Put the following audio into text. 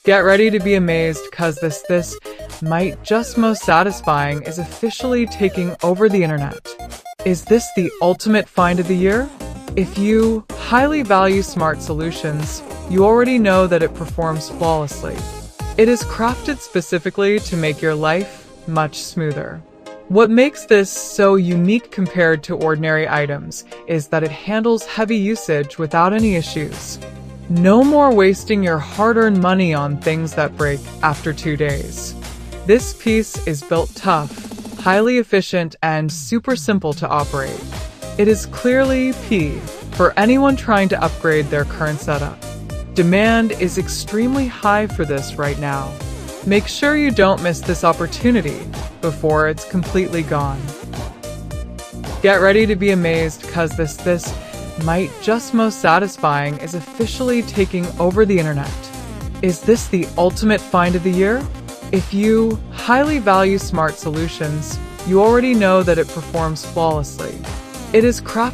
Get ready to be amazed because this might just most satisfying is officially taking over the internet. Is this the ultimate find of the year? If you highly value smart solutions, you already know that it performs flawlessly. It is crafted specifically to make your life much smoother. What makes this so unique compared to ordinary items is that it handles heavy usage without any issues. No more wasting your hard-earned money on things that break after 2 days. This piece is built tough, highly efficient, and super simple to operate. It is clearly P for anyone trying to upgrade their current setup. Demand is extremely high for this right now. Make sure you don't miss this opportunity before it's completely gone. Get ready to be amazed because this might just most satisfying is officially taking over the internet. Is this the ultimate find of the year? If you highly value smart solutions, you already know that it performs flawlessly. It is crafted